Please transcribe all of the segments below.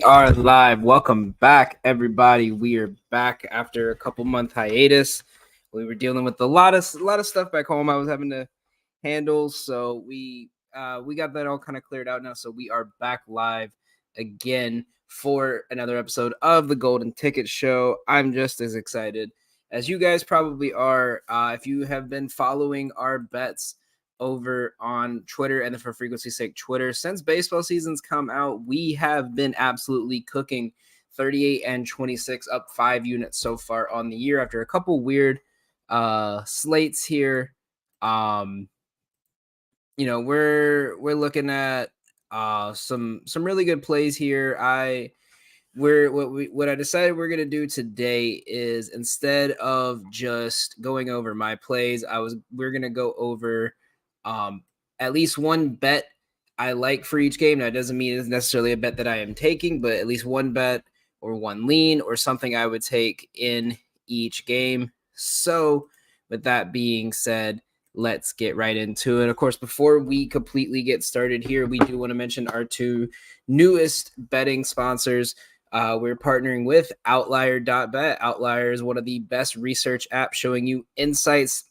are live. Welcome back, everybody. We are back after a couple month hiatus. We were dealing with a lot of stuff back home I was having to handle, so we got that all kind of cleared out now. So we are back live again for another episode of the Golden Ticket Show. I'm just as excited as you guys probably are. If you have been following our bets over on Twitter and the For Frequency's Sake Twitter, since baseball season's come out, we have been absolutely cooking. 38 and 26, up 5 units so far on the year after a couple weird slates here. We're looking at some really good plays here. What I decided we're gonna do today is, instead of just going over my plays, we're gonna go over at least one bet I like for each game. Now, it doesn't mean it's necessarily a bet that I am taking, but at least one bet or one lean or something I would take in each game. So with that being said, let's get right into it. Of course, before we completely get started here, we do want to mention our two newest betting sponsors. We're partnering with Outlier.bet. Outlier is one of the best research apps showing you insights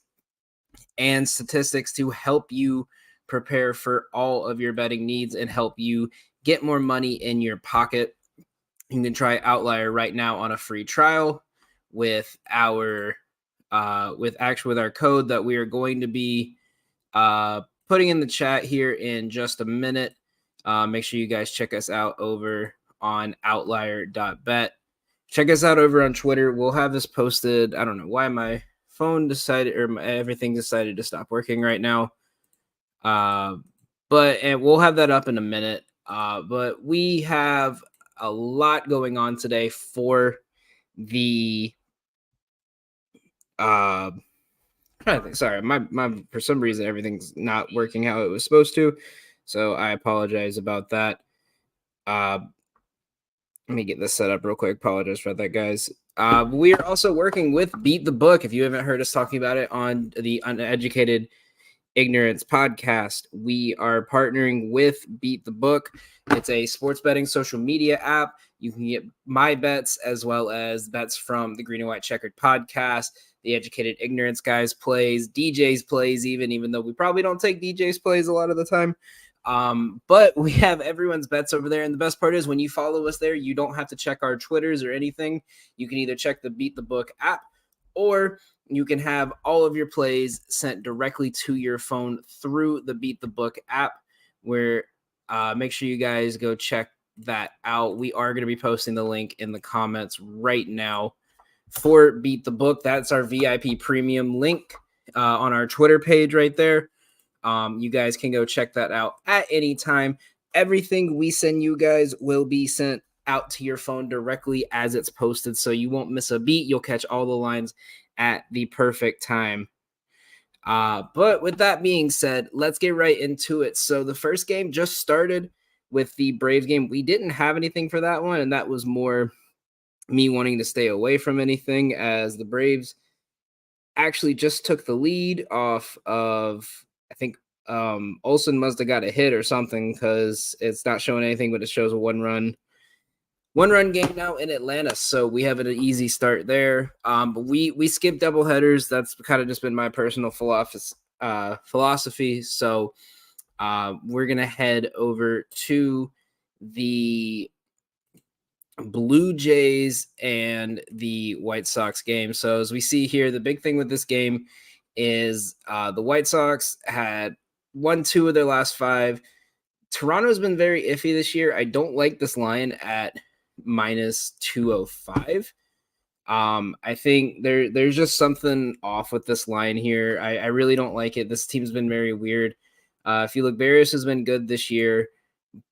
and statistics to help you prepare for all of your betting needs and help you get more money in your pocket. You can try Outlier right now on a free trial with our code that we are going to be putting in the chat here in just a minute. Make sure you guys check us out over on Outlier.bet. Check us out over on Twitter. We'll have this posted. I don't know why my phone everything decided to stop working right now. But we'll have that up in a minute. But we have a lot going on today for the I'm trying to think. Sorry, my for some reason everything's not working how it was supposed to. So I apologize about that. Let me get this set up real quick. Apologize for that, guys. We are also working with Beat the Book. If you haven't heard us talking about it on the Uneducated Ignorance podcast, we are partnering with Beat the Book. It's a sports betting social media app. You can get my bets as well as bets from the Green and White Checkered podcast, the Educated Ignorance guys plays, DJ's plays, even though we probably don't take DJ's plays a lot of the time. But we have everyone's bets over there. And the best part is, when you follow us there, you don't have to check our Twitters or anything. You can either check the Beat the Book app, or you can have all of your plays sent directly to your phone through the Beat the Book app, where make sure you guys go check that out. We are going to be posting the link in the comments right now for Beat the Book. That's our VIP premium link on our Twitter page right there. You guys can go check that out at any time. Everything we send you guys will be sent out to your phone directly as it's posted, so you won't miss a beat. You'll catch all the lines at the perfect time. But with that being said, let's get right into it. So the first game just started with the Braves game. We didn't have anything for that one, and that was more me wanting to stay away from anything, as the Braves actually just took the lead off of, I think Olsen must have got a hit or something, because it's not showing anything, but it shows a one-run game now in Atlanta. So we have an easy start there. But we skip double headers. That's kind of just been my personal philosophy. So we're going to head over to the Blue Jays and the White Sox game. So as we see here, the big thing with this game is the White Sox had won 2 of their last 5. Toronto's been very iffy this year. I don't like this line at minus 205. I think there's just something off with this line here. I really don't like it. This team's been very weird. If you look, Barrios has been good this year,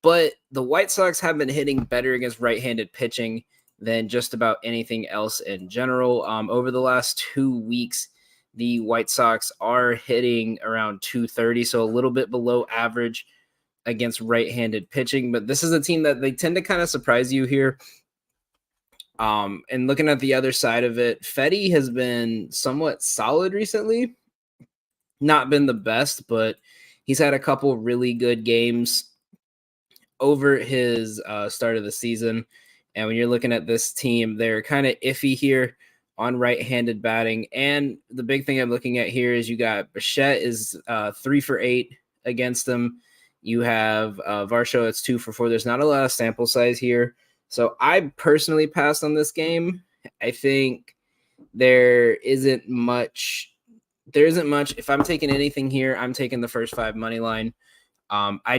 but the White Sox have been hitting better against right-handed pitching than just about anything else in general. Over the last 2 weeks, the White Sox are hitting around 230, so a little bit below average against right-handed pitching. But this is a team that they tend to kind of surprise you here. And looking at the other side of it, Fetty has been somewhat solid recently. Not been the best, but he's had a couple really good games. over his start of the season. And when you're looking at this team, they're kind of iffy here on right-handed batting. And the big thing I'm looking at here is you got Bichette is 3 for 8 against them. You have Varsho, it's 2 for 4. There's not a lot of sample size here. So I personally passed on this game. I think there isn't much. If I'm taking anything here, I'm taking the first 5 money line. I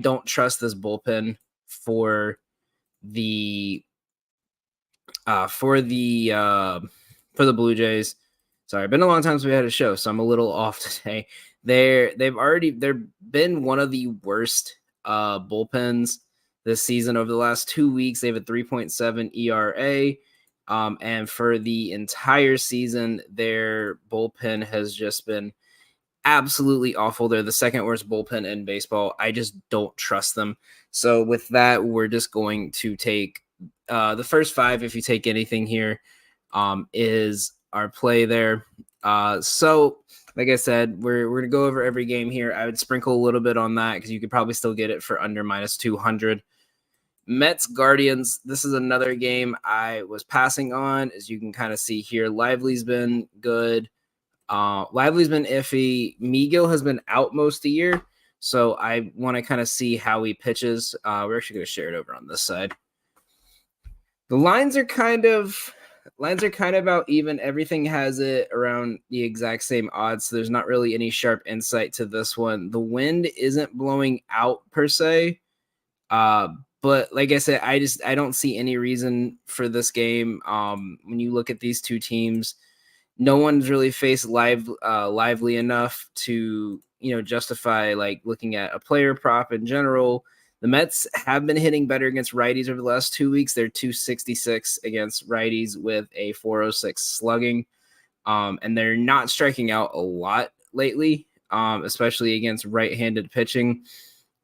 don't trust this bullpen for the Blue Jays. Sorry, been a long time since we had a show, so I'm a little off today. They've been one of the worst bullpens this season. Over the last 2 weeks, they have a 3.7 ERA. And for the entire season, their bullpen has just been absolutely awful. They're the second worst bullpen in baseball. I just don't trust them. So with that, we're just going to take the first 5. If you take anything here, is our play there. So like I said, we're going to go over every game here. I would sprinkle a little bit on that because you could probably still get it for under minus 200. Mets Guardians, this is another game I was passing on. As you can kind of see here, Lively's been good. Lively's been iffy. Miguel has been out most of the year, so I want to kind of see how he pitches. We're actually going to share it over on this side. The lines are kind of about even. Everything has it around the exact same odds, so there's not really any sharp insight to this one. The wind isn't blowing out per se. But like I said, I don't see any reason for this game. When you look at these two teams, no one's really faced lively enough to, justify like looking at a player prop in general. The Mets have been hitting better against righties over the last 2 weeks. They're 266 against righties with a 406 slugging. And they're not striking out a lot lately, especially against right-handed pitching.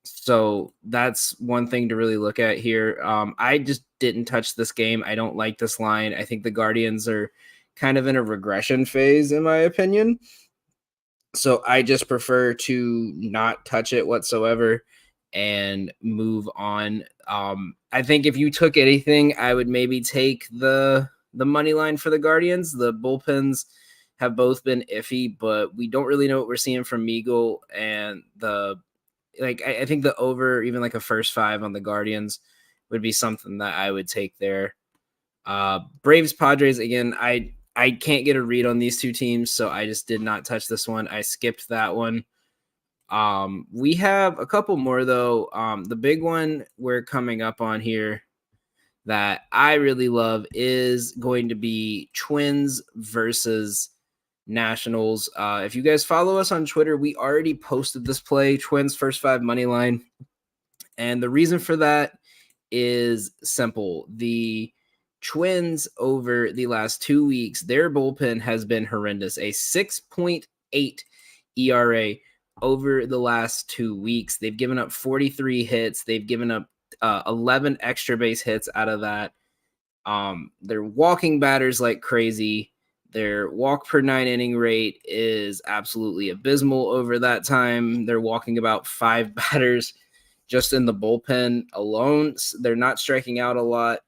So that's one thing to really look at here. I just didn't touch this game. I don't like this line. I think the Guardians are kind of in a regression phase, in my opinion. So I just prefer to not touch it whatsoever and move on. I think if you took anything, I would maybe take the money line for the Guardians. The bullpens have both been iffy, but we don't really know what we're seeing from Miguel, and I think the over, even like a first 5 on the Guardians, would be something that I would take there. Braves Padres, again, I can't get a read on these two teams, so I just did not touch this one. I skipped that one. We have a couple more though. The big one we're coming up on here that I really love is going to be Twins versus Nationals. If you guys follow us on Twitter, we already posted this play, Twins first 5 money line. And the reason for that is simple. The Twins over the last 2 weeks, their bullpen has been horrendous. A 6.8 ERA over the last 2 weeks. They've given up 43 hits. They've given up 11 extra base hits out of that. They're walking batters like crazy. Their walk per 9 inning rate is absolutely abysmal over that time. They're walking about 5 batters just in the bullpen alone. They're not striking out a lot.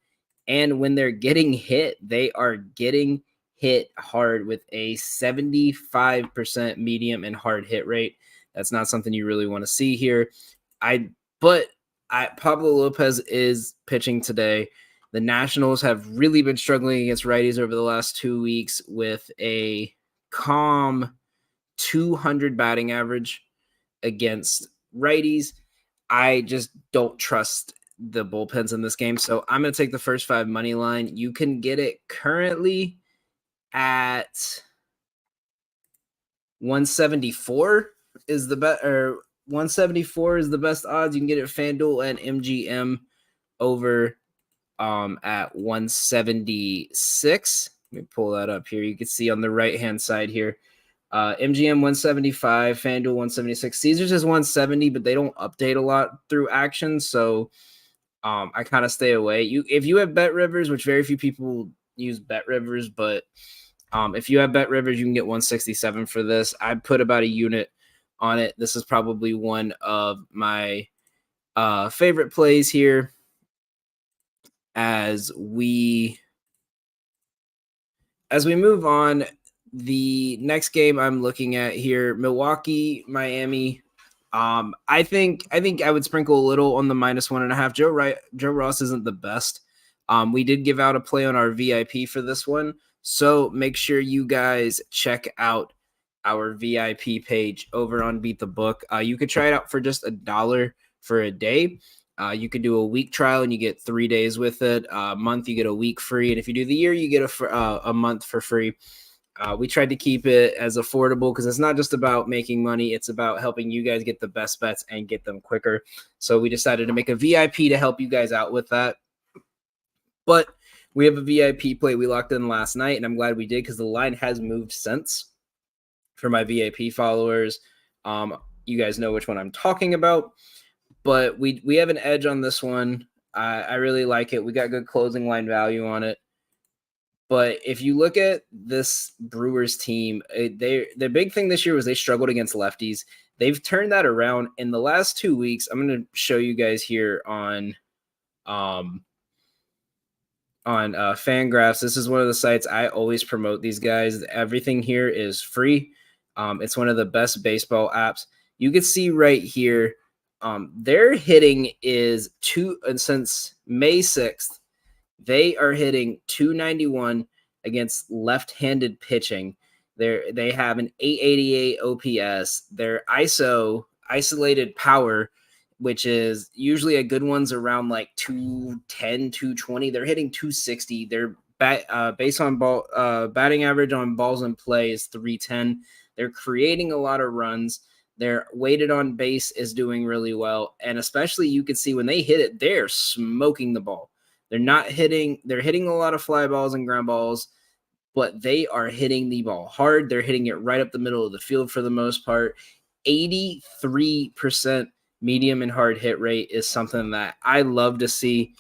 And when they're getting hit, they are getting hit hard with a 75% medium and hard hit rate. That's not something you really want to see here. Pablo Lopez is pitching today. The Nationals have really been struggling against righties over the last 2 weeks with a calm 200 batting average against righties. I just don't trust the bullpens in this game. So I'm going to take the first 5 money line. You can get it currently at 174 is the best, or 174 is the best odds. You can get it at FanDuel and MGM over at 176. Let me pull that up here. You can see on the right-hand side here, MGM 175, FanDuel 176. Caesars is 170, but they don't update a lot through action, so I kind of stay away. If you have Bet Rivers, which very few people use Bet Rivers, but if you have Bet Rivers, you can get 167 for this. I put about a unit on it. This is probably one of my favorite plays here as we move on. The next game I'm looking at here, Milwaukee, Miami. I think I would sprinkle a little on the -1.5. Joe Ross isn't the best. We did give out a play on our VIP for this one, so make sure you guys check out our VIP page over on Beat the Book. You could try it out for just $1 for a day. You could do a week trial and you get 3 days with it. A month, you get a week free. And if you do the year, you get a month for free. We tried to keep it as affordable because it's not just about making money. It's about helping you guys get the best bets and get them quicker. So we decided to make a VIP to help you guys out with that. But we have a VIP play we locked in last night, and I'm glad we did because the line has moved since. For my VIP followers, you guys know which one I'm talking about. But we have an edge on this one. I really like it. We got good closing line value on it. But if you look at this Brewers team, the big thing this year was they struggled against lefties. They've turned that around in the last 2 weeks. I'm going to show you guys here on Fangraphs. This is one of the sites I always promote these guys. Everything here is free. It's one of the best baseball apps. You can see right here, their hitting is since May 6th, they are hitting 291 against left-handed pitching. They have an 888 OPS. Their isolated power, which is usually a good one's around like 210, 220. They're hitting 260. Their base on ball batting average on balls in play is 310. They're creating a lot of runs. Their weighted on base is doing really well. And especially you can see when they hit it, they're smoking the ball. They're hitting a lot of fly balls and ground balls, but they are hitting the ball hard. They're hitting it right up the middle of the field for the most part. 83% medium and hard hit rate is something that I love to see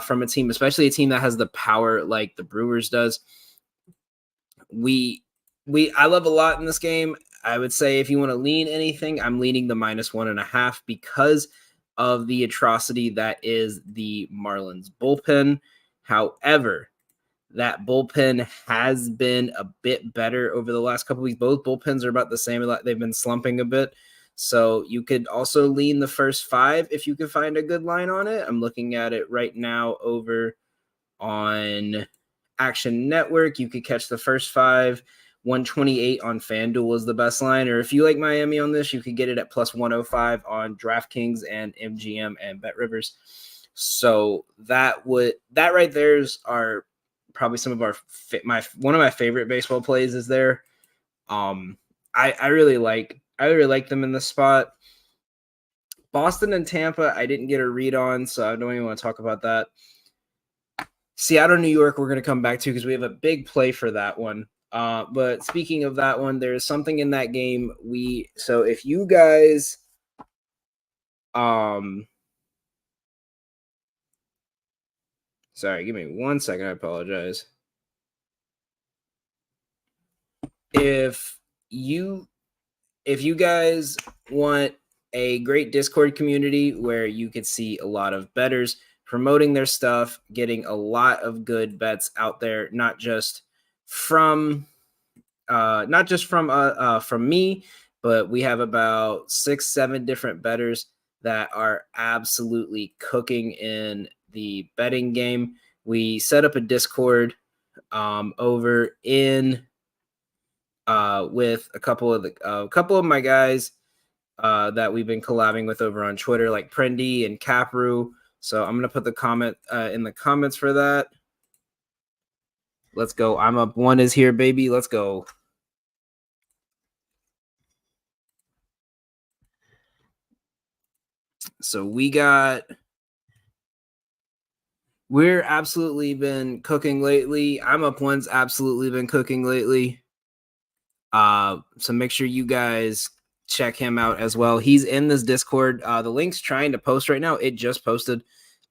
from a team, especially a team that has the power like the Brewers does. I love a lot in this game. I would say if you want to lean anything, I'm leaning the -1.5 because of the atrocity that is the Marlins bullpen. However, that bullpen has been a bit better over the last couple of weeks. Both bullpens are about the same. They've been slumping a bit. So you could also lean the first 5 if you can find a good line on it. I'm looking at it right now over on Action Network. You could catch the first 5. 128 on FanDuel is the best line. Or if you like Miami on this, you could get it at +105 on DraftKings and MGM and BetRivers. So that right there's are probably some of one of my favorite baseball plays is there. I really like them in this spot. Boston and Tampa, I didn't get a read on, so I don't even want to talk about that. Seattle, New York, we're going to come back to because we have a big play for that one. But speaking of that one, there's something in that game. So if you guys, sorry, give me 1 second. I apologize. If you guys want a great Discord community where you could see a lot of bettors promoting their stuff, getting a lot of good bets out there, not just from me, but we have about 6-7 different bettors that are absolutely cooking in the betting game. We set up a Discord over in with a couple of my guys that we've been collabing with over on Twitter, like Prendy and Capru. So I'm gonna put the comment in the comments for that. Let's go. I'm up 1 is here, baby. Let's go. So we're absolutely been cooking lately. I'm up 1's absolutely been cooking lately. So make sure you guys check him out as well. He's in this Discord. The link's trying to post right now. It just posted.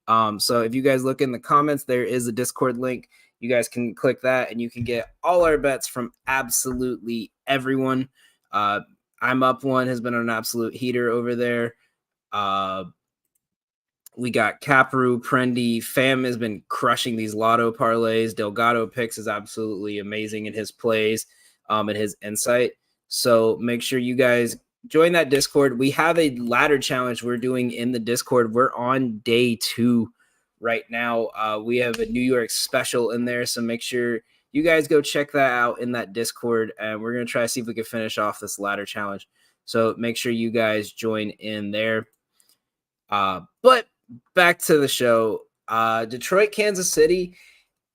So if you guys look in the comments, there is a Discord link. You guys can click that and you can get all our bets from absolutely everyone. I'm up 1 has been an absolute heater over there. We got Caparu, Prendy. Fam has been crushing these lotto parlays. Delgado Picks is absolutely amazing in his plays and his insight. So make sure you guys join that Discord. We have a ladder challenge we're doing in the Discord. We're on day 2 right now. We have a New York special in there. So make sure you guys go check that out in that Discord. And we're going to try to see if we can finish off this ladder challenge. So make sure you guys join in there. But back to the show. Detroit, Kansas City.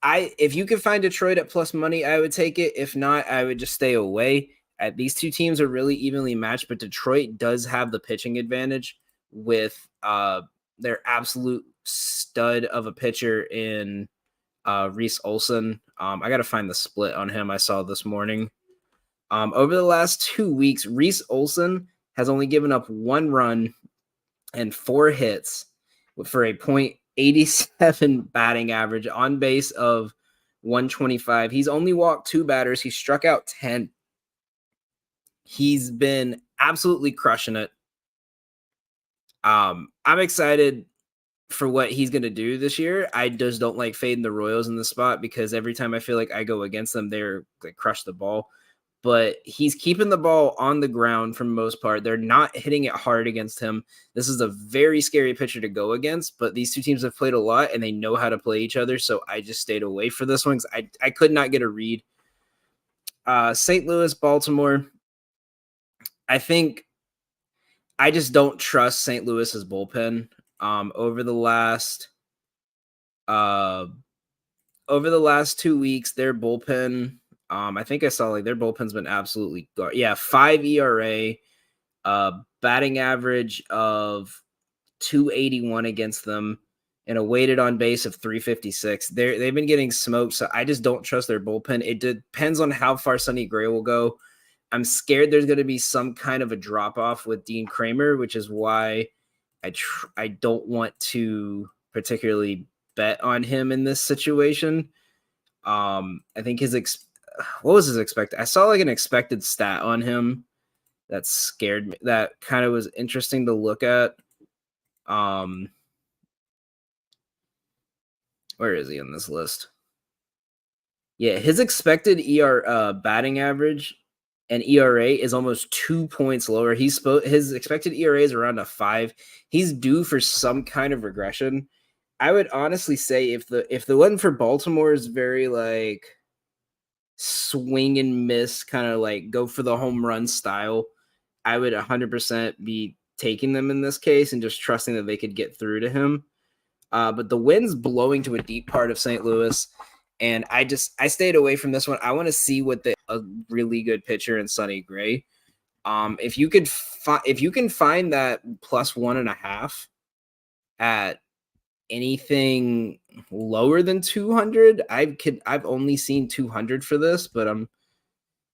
If you can find Detroit at plus money, I would take it. If not, I would just stay away. These two teams are really evenly matched, but Detroit does have the pitching advantage with their absolute stud of a pitcher in Reese Olson. I got to find the split on him I saw this morning. Over the last 2 weeks, Reese Olson has only given up 1 run and 4 hits for a .87 batting average, on base of 125. He's only walked 2 batters. He struck out 10. He's been absolutely crushing it. I'm excited for what he's going to do this year. I just don't like fading the Royals in the spot because every time I feel like I go against them, they crush the ball. But he's keeping the ball on the ground for the most part. They're not hitting it hard against him. This is a very scary pitcher to go against, but these two teams have played a lot and they know how to play each other, so I just stayed away for this one because I could not get a read. St. Louis, Baltimore. I think I just don't trust St. Louis's bullpen. Over the last 2 weeks, their bullpen... I think I saw their bullpen's been absolutely 5 ERA, batting average of 281 against them, and a weighted on base of 356. They've been getting smoked, so I just don't trust their bullpen. It depends on how far Sonny Gray will go. I'm scared there's going to be some kind of a drop off with Dean Kramer, which is why I don't want to particularly bet on him in this situation. I think what was his expected? I saw an expected stat on him that scared me. That kind of was interesting to look at. Where is he on this list? Yeah, his expected batting average and ERA is almost 2 points lower. His expected ERA is around a 5. He's due for some kind of regression. I would honestly say if the one for Baltimore is very swing and miss, kind of go for the home run style, I would 100% be taking them in this case and just trusting that they could get through to him. But the wind's blowing to a deep part of St. Louis, and I stayed away from this one. I want to see what a really good pitcher in Sonny Gray. If you can find that plus 1.5 at anything lower than 200, I've only seen 200 for this, but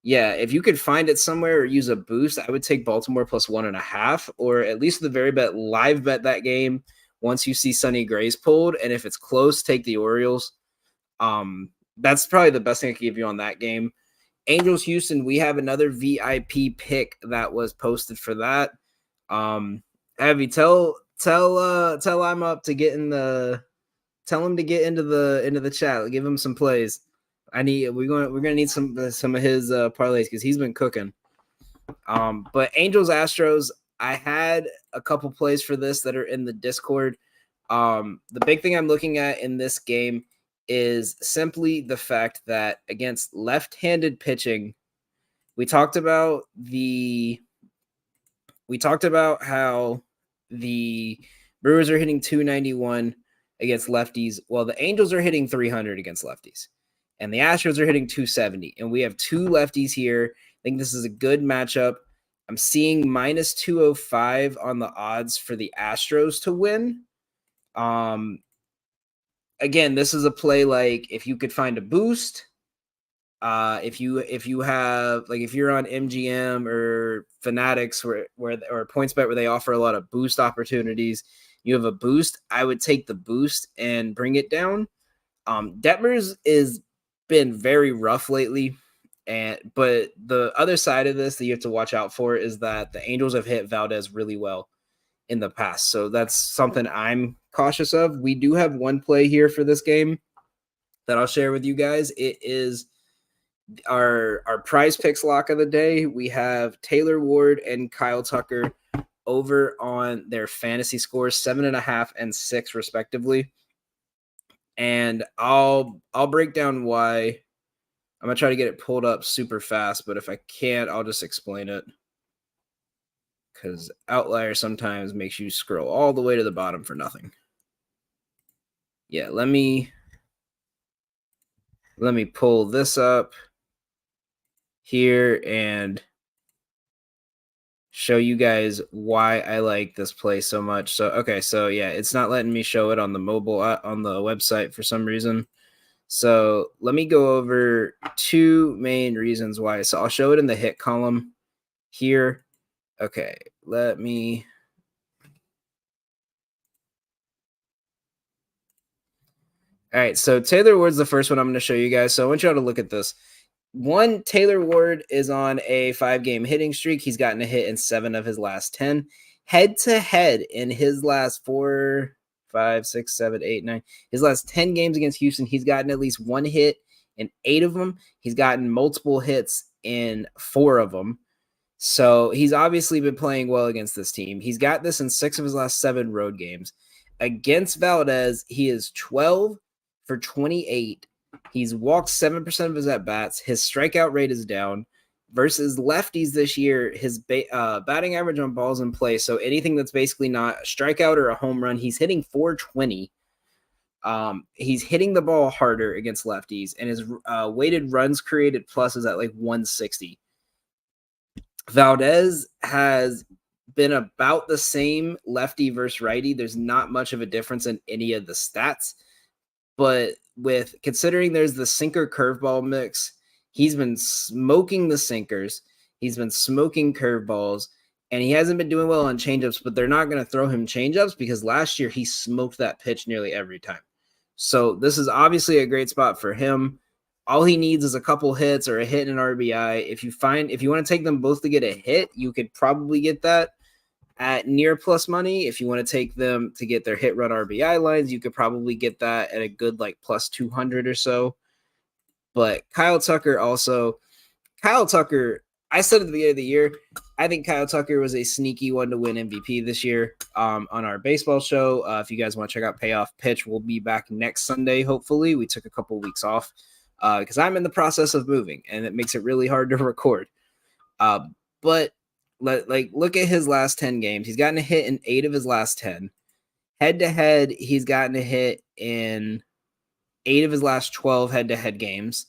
if you could find it somewhere or use a boost, I would take Baltimore plus 1.5, or at least the very live bet that game once you see Sonny Gray's pulled, and if it's close, take the Orioles. That's probably the best thing I can give you on that game. Angels Houston, we have another VIP pick that was posted for that. Abby, tell I'm up to get in the. Tell him to get into the chat. Give him some plays. We're gonna need some of his parlays because he's been cooking. But Angels Astros, I had a couple plays for this that are in the Discord. The big thing I'm looking at in this game is simply the fact that against left-handed pitching, we talked about how the Brewers are hitting 291 against lefties, while the Angels are hitting 300 against lefties, and the Astros are hitting 270. And we have 2 lefties here. I think this is a good matchup. I'm seeing minus 205 on the odds for the Astros to win. Again, this is a play if you could find a boost, if you have if you're on MGM or Fanatics or PointsBet where they offer a lot of boost opportunities, you have a boost, I would take the boost and bring it down. Detmers is been very rough lately, but the other side of this that you have to watch out for is that the Angels have hit Valdez really well in the past, so that's something I'm cautious of. We do have one play here for this game that I'll share with you guys. It is our prize picks lock of the day. We have Taylor Ward and Kyle Tucker over on their fantasy scores, 7.5 and 6 respectively. And I'll break down why. I'm gonna try to get it pulled up super fast, but if I can't, I'll just explain it. Because Outlier sometimes makes you scroll all the way to the bottom for nothing. Yeah, let me pull this up here and show you guys why I like this play so much. So, okay, so yeah, it's not letting me show it on the mobile on the website for some reason. So let me go over two main reasons why. So I'll show it in the hit column here. Okay, let me. All right, so Taylor Ward's the first one I'm going to show you guys. So I want y'all to look at this. One, Taylor Ward is on a 5-game hitting streak. He's gotten a hit in 7 of his last 10. Head-to-head in his last 4, 5, 6, 7, 8, 9. His last 10 games against Houston, he's gotten at least 1 hit in 8 of them. He's gotten multiple hits in 4 of them. So he's obviously been playing well against this team. He's got this in 6 of his last 7 road games. Against Valdez, he is 12 for 28. He's walked 7% of his at-bats. His strikeout rate is down. Versus lefties this year, his batting average on balls in play, so anything that's basically not a strikeout or a home run, he's hitting 420. He's hitting the ball harder against lefties, and his weighted runs created plus is at like 160. Valdez has been about the same lefty versus righty. There's not much of a difference in any of the stats, but with considering there's the sinker curveball mix, he's been smoking the sinkers. He's been smoking curveballs, and he hasn't been doing well on changeups, but they're not going to throw him changeups because last year he smoked that pitch nearly every time. So this is obviously a great spot for him. All he needs is a couple hits or a hit and an RBI. If you want to take them both to get a hit, you could probably get that at near plus money. If you want to take them to get their hit run RBI lines, you could probably get that at a good like plus 200 or so. But Kyle Tucker, I said at the beginning of the year, I think Kyle Tucker was a sneaky one to win MVP this year on our baseball show. If you guys want to check out Payoff Pitch, we'll be back next Sunday, hopefully. We took a couple of weeks off because I'm in the process of moving, and it makes it really hard to record. But look at his last 10 games. He's gotten a hit in 8 of his last 10. Head-to-head, he's gotten a hit in 8 of his last 12 head-to-head games.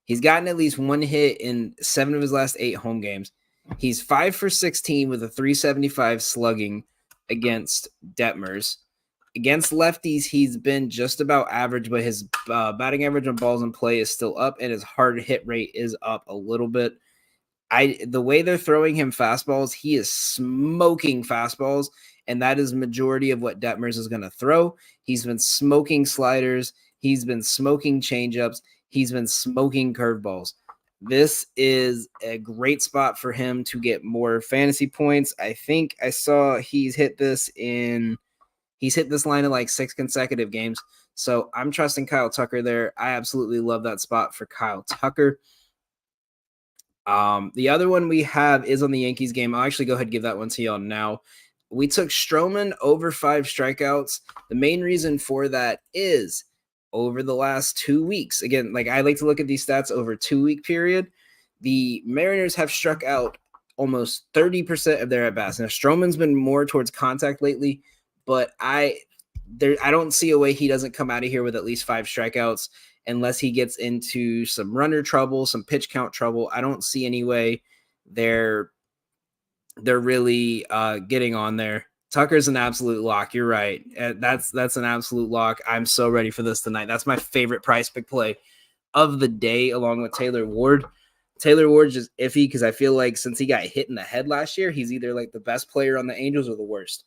He's gotten at least 1 hit in 7 of his last 8 home games. He's 5 for 16 with a 375 slugging against Detmers. Against lefties, he's been just about average, but his batting average on balls in play is still up, and his hard hit rate is up a little bit. The way they're throwing him fastballs, he is smoking fastballs, and that is majority of what Detmers is going to throw. He's been smoking sliders. He's been smoking changeups. He's been smoking curveballs. This is a great spot for him to get more fantasy points. I think I saw he's hit this line in like 6 consecutive games. So I'm trusting Kyle Tucker there. I absolutely love that spot for Kyle Tucker. The other one we have is on the Yankees game. I'll actually go ahead and give that one to y'all now. We took Stroman over 5 strikeouts. The main reason for that is over the last 2 weeks. Again, like I like to look at these stats over a 2-week period. The Mariners have struck out almost 30% of their at-bats. Now, Stroman's been more towards contact lately, but I don't see a way he doesn't come out of here with at least 5 strikeouts unless he gets into some runner trouble, some pitch count trouble. I don't see any way they're really getting on there. Tucker's an absolute lock. You're right. That's an absolute lock. I'm so ready for this tonight. That's my favorite price pick play of the day, along with Taylor Ward. Taylor Ward's just iffy because I feel like since he got hit in the head last year, he's either like the best player on the Angels or the worst.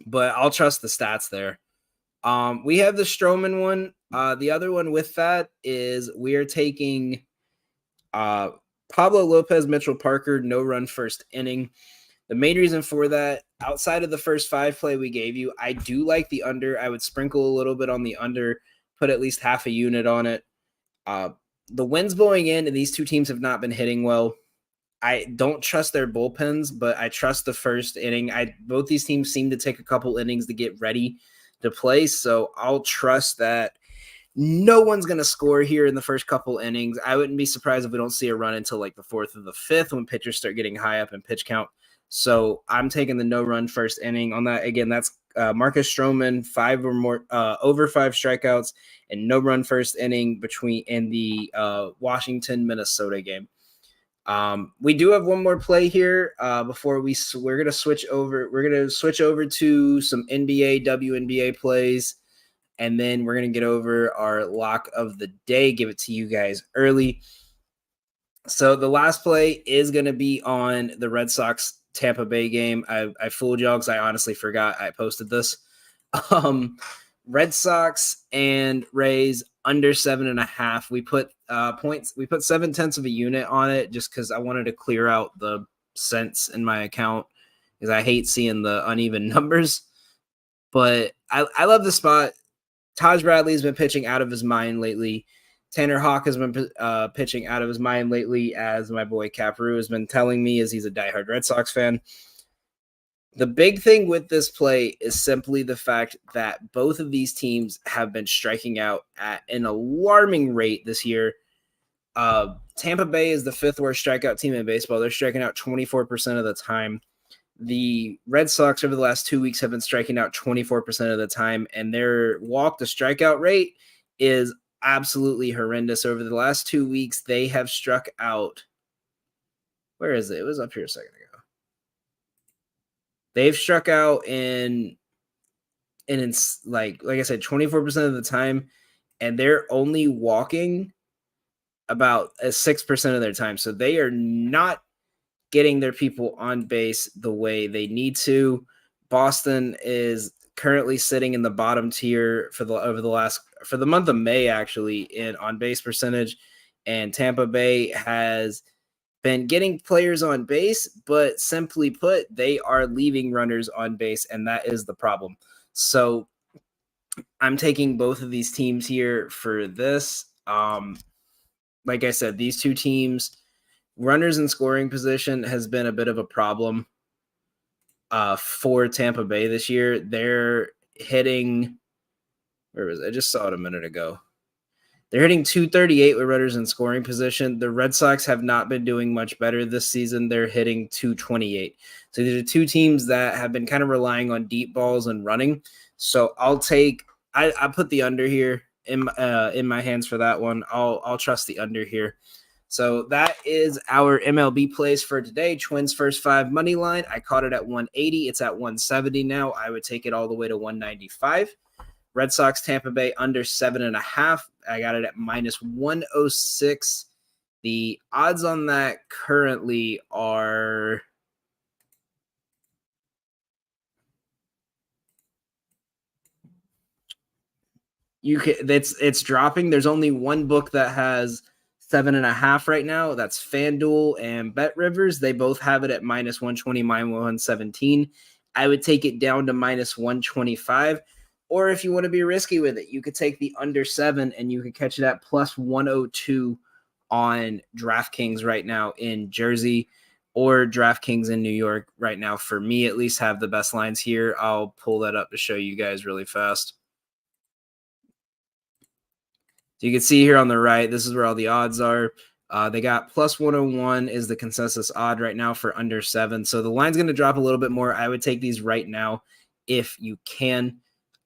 But I'll trust the stats there. We have the Stroman one. The other one with that is we are taking Pablo Lopez, Mitchell Parker, no run first inning. The main reason for that, outside of the first 5 play we gave you, I do like the under. I would sprinkle a little bit on the under, put at least half a unit on it. The wind's blowing in, and these two teams have not been hitting well. I don't trust their bullpens, but I trust the first inning. Both these teams seem to take a couple innings to get ready to play, so I'll trust that no one's going to score here in the first couple innings. I wouldn't be surprised if we don't see a run until like the 4th or the 5th when pitchers start getting high up in pitch count. So I'm taking the no-run first inning on that. Again, that's Marcus Stroman, 5 or more, over 5 strikeouts, and no-run first inning in the Washington-Minnesota game. We do have one more play here before we're going to switch over. We're going to switch over to some NBA, WNBA plays, and then we're going to get over our lock of the day, give it to you guys early. So the last play is going to be on the Red Sox Tampa Bay game. I fooled y'all because I honestly forgot I posted this. Red Sox and Rays under 7.5. We put points. We put 0.7 of a unit on it just because I wanted to clear out the cents in my account because I hate seeing the uneven numbers. But I love the spot. Taj Bradley's been pitching out of his mind lately. Tanner Hawk has been pitching out of his mind lately, as my boy Caparu has been telling me, as he's a diehard Red Sox fan. The big thing with this play is simply the fact that both of these teams have been striking out at an alarming rate this year. Tampa Bay is the 5th worst strikeout team in baseball. They're striking out 24% of the time. The Red Sox over the last 2 weeks have been striking out 24% of the time, and their walk to strikeout rate is absolutely horrendous. Over the last 2 weeks, they have struck out. Where is it? It was up here a second ago. They've struck out in like I said, 24% of the time, and they're only walking about 6% of their time. So they are not getting their people on base the way they need to. Boston is currently sitting in the bottom tier for the month of May, actually, in on base percentage, and Tampa Bay has been getting players on base, but simply put, they are leaving runners on base, and that is the problem. So I'm taking both of these teams here for this. Like I said, these two teams, runners in scoring position has been a bit of a problem for Tampa Bay this year. They're hitting, where was it? I just saw it a minute ago. They're hitting 238 with runners in scoring position. The Red Sox have not been doing much better this season. They're hitting 228. So these are two teams that have been kind of relying on deep balls and running. So I put the under here in my hands for that one. I'll trust the under here. So that is our MLB plays for today. Twins first 5 money line. I caught it at 180. It's at 170 now. I would take it all the way to 195. Red Sox Tampa Bay under 7.5. I got it at -106. The odds on that currently are it's dropping. There's only one book that has 7.5 right now. That's FanDuel and Bet Rivers. They both have it at -120, -117. I would take it down to -125. Or if you want to be risky with it, you could take the under 7 and you could catch it at +102 on DraftKings right now in Jersey, or DraftKings in New York right now. For me, at least, have the best lines here. I'll pull that up to show you guys really fast. So you can see here on the right, this is where all the odds are. They got +101 is the consensus odd right now for under 7. So the line's going to drop a little bit more. I would take these right now if you can.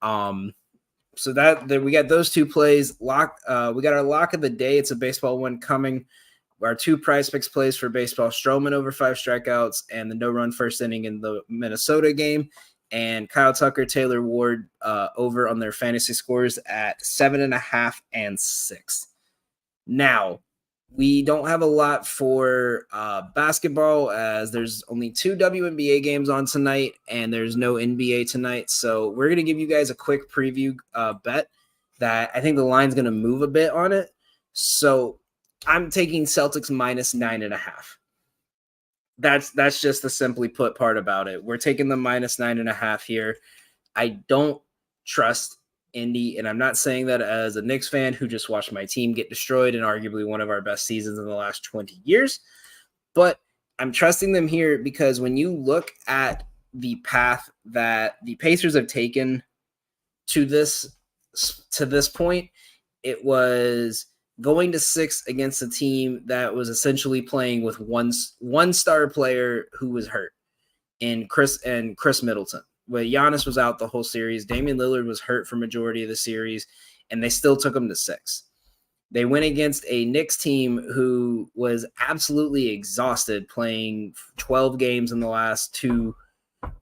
So that we got those two plays. We got our lock of the day. It's a baseball one coming. Our 2 prize picks plays for baseball: Stroman over 5 strikeouts and the no-run first inning in the Minnesota game, and Kyle Tucker, Taylor Ward over on their fantasy scores at 7.5 and 6. Now, we don't have a lot for basketball, as there's only 2 WNBA games on tonight and there's no NBA tonight. So we're going to give you guys a quick preview bet that I think the line's going to move a bit on it. So I'm taking Celtics -9.5. That's just the simply put part about it. We're taking the -9.5 here. I don't trust Indy, and I'm not saying that as a Knicks fan who just watched my team get destroyed in arguably one of our best seasons in the last 20 years, but I'm trusting them here because when you look at the path that the Pacers have taken to this point, it was going to 6 against a team that was essentially playing with one star player who was hurt in Chris Middleton. But Giannis was out the whole series. Damian Lillard was hurt for majority of the series, and they still took him to 6. They went against a Knicks team who was absolutely exhausted, playing 12 games in the last 2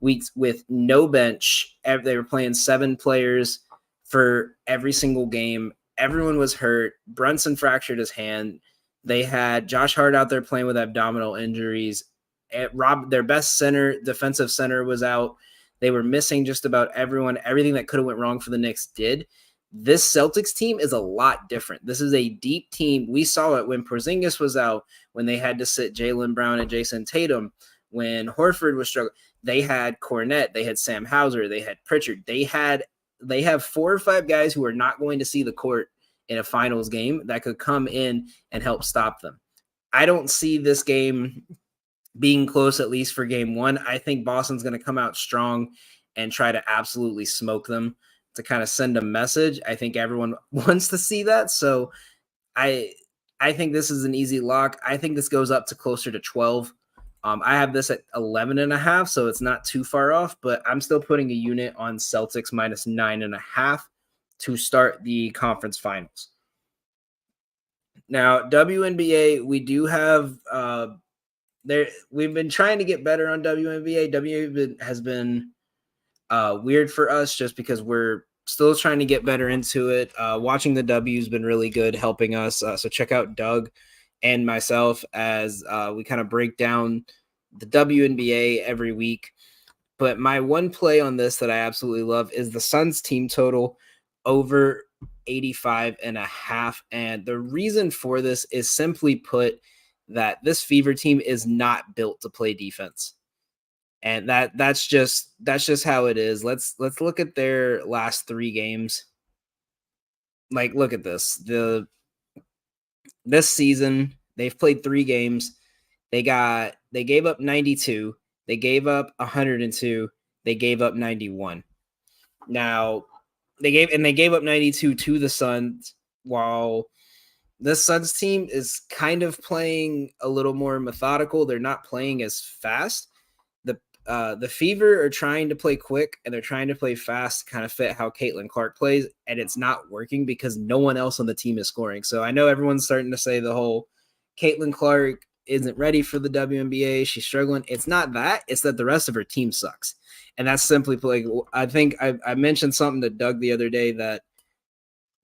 weeks with no bench. They were playing 7 players for every single game. Everyone was hurt. Brunson fractured his hand. They had Josh Hart out there playing with abdominal injuries. Their best defensive center was out. They were missing just about everyone. Everything that could have went wrong for the Knicks did. This Celtics team is a lot different. This is a deep team. We saw it when Porzingis was out, when they had to sit Jaylen Brown and Jason Tatum, when Horford was struggling. They had Cornette, they had Sam Hauser, they had Pritchard. They have 4 or 5 guys who are not going to see the court in a finals game that could come in and help stop them. I don't see this game being close, at least for game 1. I think Boston's going to come out strong and try to absolutely smoke them to kind of send a message. I think everyone wants to see that. So I think this is an easy lock. I think this goes up to closer to 12. I have this at 11.5, so it's not too far off, but I'm still putting a unit on Celtics -9.5 to start the conference finals. Now, WNBA, we do have we've been trying to get better on WNBA. WNBA has been weird for us just because we're still trying to get better into it. Watching the W has been really good, helping us. So check out Doug and myself as we kind of break down the WNBA every week. But my one play on this that I absolutely love is the Suns team total over 85.5. And the reason for this is simply put that this Fever team is not built to play defense. And that's just how it is. Let's look at their last 3 games. Like, look at this. This season, they've played 3 games. They gave up 92, they gave up 102, they gave up 91. Now, they gave up 92 to the Suns, while this Suns team is kind of playing a little more methodical. They're not playing as fast. The Fever are trying to play quick, and they're trying to play fast to kind of fit how Caitlin Clark plays, and it's not working because no one else on the team is scoring. So I know everyone's starting to say the whole Caitlin Clark isn't ready for the WNBA. She's struggling. It's not that. It's that the rest of her team sucks. And that's simply like, I think I mentioned something to Doug the other day that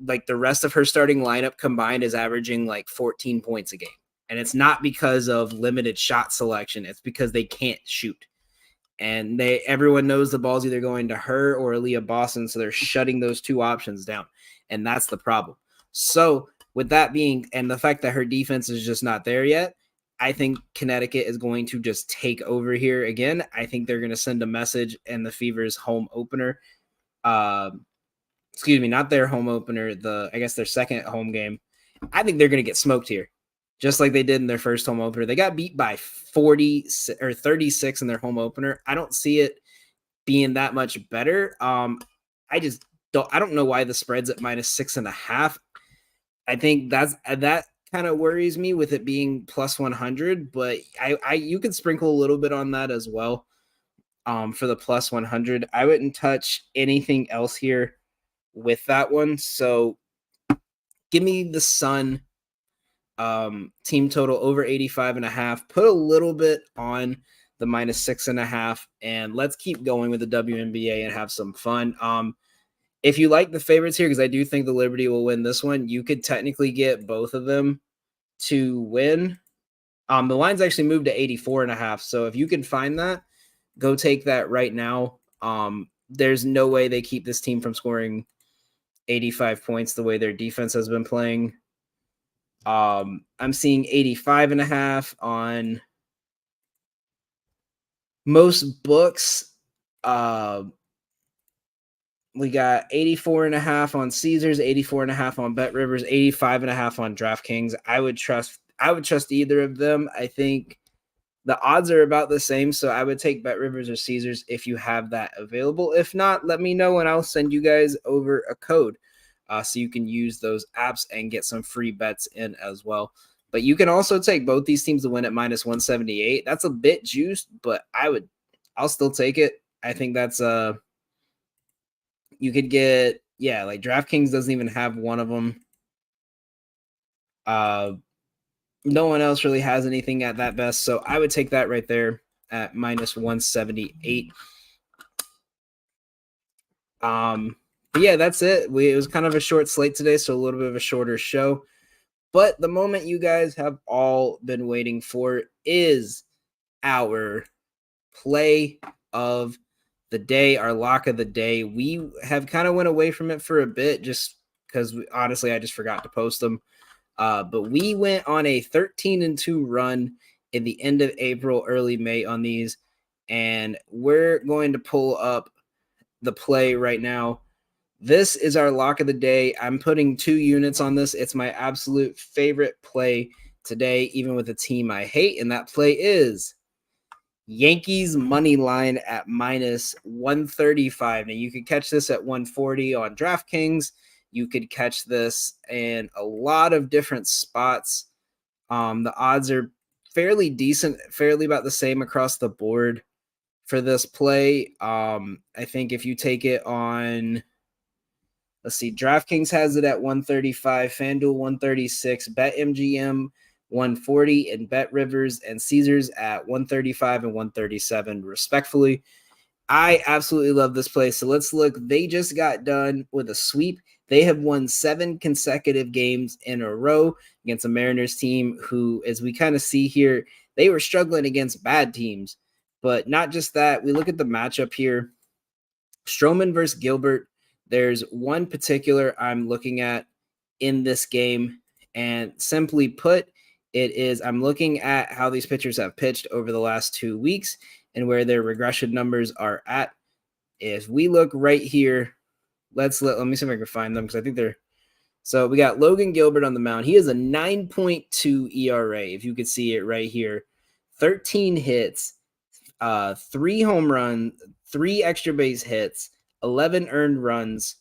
like the rest of her starting lineup combined is averaging like 14 points a game. And it's not because of limited shot selection. It's because they can't shoot. And everyone knows the ball's either going to her or Aaliyah Boston, so they're shutting those 2 options down. And that's the problem. So with that being, and the fact that her defense is just not there yet, I think Connecticut is going to just take over here again. I think they're going to send a message in the Fever's home opener. Excuse me, not their home opener, I guess their second home game. I think they're going to get smoked here, just like they did in their first home opener. They got beat by 40 or 36 in their home opener. I don't see it being that much better. I don't know why the spread's at -6.5. I think that kind of worries me with it being +100, but you could sprinkle a little bit on that as well. For the +100, I wouldn't touch anything else here with that one. So give me the Sun team total over 85.5. Put a little bit on the -6.5, and let's keep going with the WNBA and have some fun. If you like the favorites here, because I do think the Liberty will win this one, you could technically get both of them to win. The line's actually moved to 84.5. So if you can find that, go take that right now. There's no way they keep this team from scoring 85 points the way their defense has been playing. I'm seeing 85.5 on Most books, we got 84.5 on Caesars, 84.5 on Bet Rivers, 85.5 on DraftKings. I would trust either of them. I think the odds are about the same, so I would take Bet Rivers or Caesars if you have that available. If not, let me know and I'll send you guys over a code so you can use those apps and get some free bets in as well. But you can also take both these teams to win at minus 178. That's a bit juiced, but I'll still take it. I think that's you could get, yeah, like DraftKings doesn't even have one of them. No one else really has anything at that best, so I would take that right there at minus 178. But yeah, that's it. It was kind of a short slate today, so a little bit of a shorter show. But the moment you guys have all been waiting for is our play of the day, our lock of the day. We have kind of went away from it for a bit just because honestly I just forgot to post them. But we went on a 13-2 run in the end of April, early May on these, and we're going to pull up the play right now. This is our lock of the day. I'm putting 2 units on this. It's my absolute favorite play today, even with a team I hate, and that play is Yankees money line at minus 135. Now, you could catch this at 140 on DraftKings. You could catch this in a lot of different spots. The odds are fairly decent, fairly about the same across the board for this play. I think if you take it on, let's see, DraftKings has it at 135, FanDuel 136, BetMGM 140, and Bet Rivers and Caesars at 135 and 137, respectfully. I absolutely love this play. So let's look. They just got done with a sweep. They have won 7 consecutive games in a row against a Mariners team who, as we kind of see here, they were struggling against bad teams. But not just that. We look at the matchup here. Stroman versus Gilbert. There's one particular I'm looking at in this game. And simply put, I'm looking at how these pitchers have pitched over the last 2 weeks and where their regression numbers are at. If we look right here, let me see if I can find them because I think they're. So we got Logan Gilbert on the mound. He has a 9.2 ERA. If you could see it right here, 13 hits, 3 home runs, 3 extra base hits, 11 earned runs,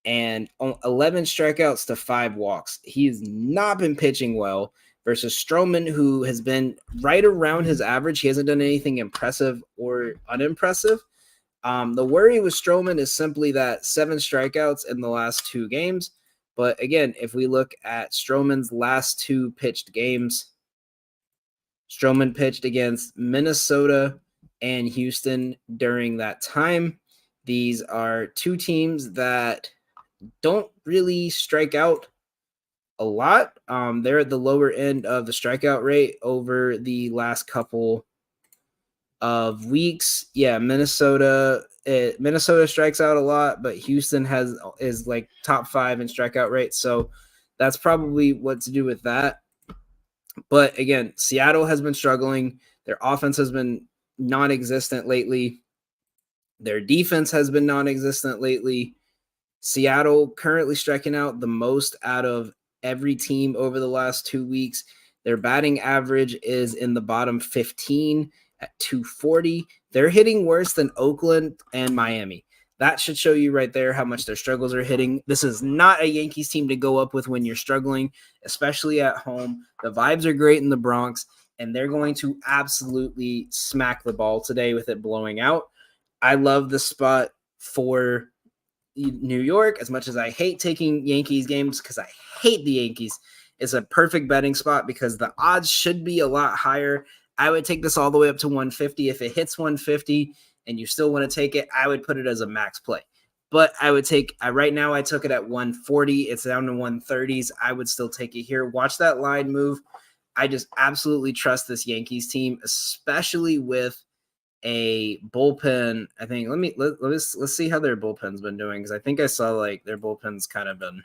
and 11 strikeouts to 5 walks. He has not been pitching well versus Stroman, who has been right around his average. He hasn't done anything impressive or unimpressive. The worry with Stroman is simply that 7 strikeouts in the last 2 games. But again, if we look at Stroman's last 2 pitched games, Stroman pitched against Minnesota and Houston during that time. These are 2 teams that don't really strike out a lot. They're at the lower end of the strikeout rate over the last couple of weeks. Yeah, Minnesota strikes out a lot, but Houston is like top 5 in strikeout rate. So that's probably what to do with that. But again, Seattle has been struggling. Their offense has been non-existent lately. Their defense has been non-existent lately. Seattle currently striking out the most out of every team over the last 2 weeks. Their batting average is in the bottom 15 at 240. They're hitting worse than Oakland and Miami. That should show you right there how much their struggles are hitting. This is not a Yankees team to go up with when you're struggling, especially at home. The vibes are great in the Bronx, and they're going to absolutely smack the ball today with it blowing out. I love the spot for New York. As much as I hate taking Yankees games because I hate the Yankees, it's a perfect betting spot because the odds should be a lot higher. I would take this all the way up to 150. If it hits 150 and you still want to take it, I would put it as a max play. But I would take, right now I took it at 140. It's down to 130s. I would still take it here. Watch that line move. I just absolutely trust this Yankees team, especially with a bullpen. I think let's see how their bullpen's been doing, because I think I saw like their bullpen's kind of been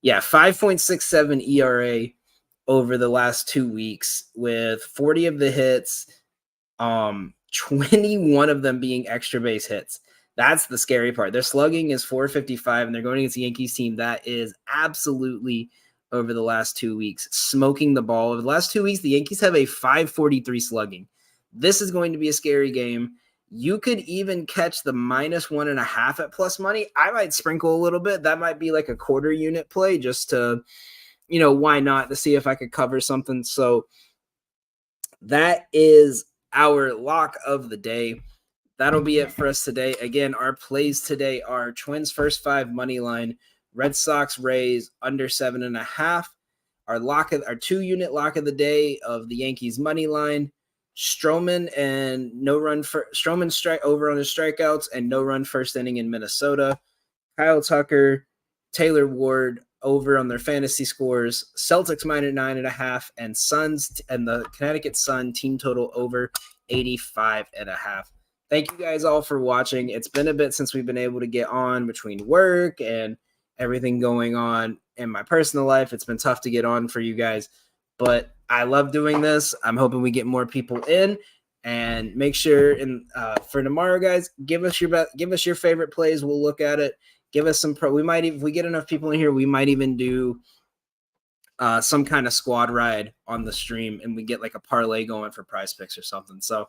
5.67 ERA over the last 2 weeks with 40 of the hits, 21 of them being extra base hits. That's the scary part. Their slugging is 455, and they're going against the Yankees team that is absolutely, over the last 2 weeks, smoking the ball. Over the last 2 weeks, the Yankees have a 543 slugging. This is going to be a scary game. You could even catch the -1.5 at plus money. I might sprinkle a little bit. That might be like a quarter unit play just to, why not, to see if I could cover something. So that is our lock of the day. That'll be it for us today. Again, our plays today are Twins first 5 money line, Red Sox Rays under 7.5. Our 2-unit lock of the day of the Yankees money line, Stroman and Stroman strike over on his strikeouts and no run first inning in Minnesota. Kyle Tucker, Taylor Ward over on their fantasy scores, Celtics -9.5, and Suns and the Connecticut Sun team total over 85.5. Thank you guys all for watching. It's been a bit since we've been able to get on between work and everything going on in my personal life. It's been tough to get on for you guys, but I love doing this. I'm hoping we get more people in, and make sure for tomorrow, guys, give us your favorite plays. We'll look at it. Give us some we might even, if we get enough people in here, we might even do some kind of squad ride on the stream, and we get like a parlay going for Prize Picks or something. So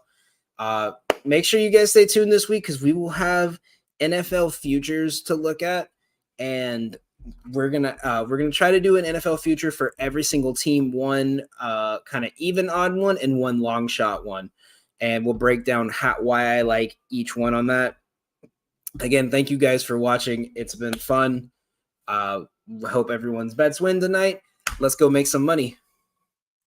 make sure you guys stay tuned this week, because we will have NFL futures to look at, and we're gonna try to do an NFL future for every single team, one kind of even odd one and one long shot one, and we'll break down why I like each one on that. Again, thank you guys for watching. It's been fun. I hope everyone's bets win tonight. Let's go make some money.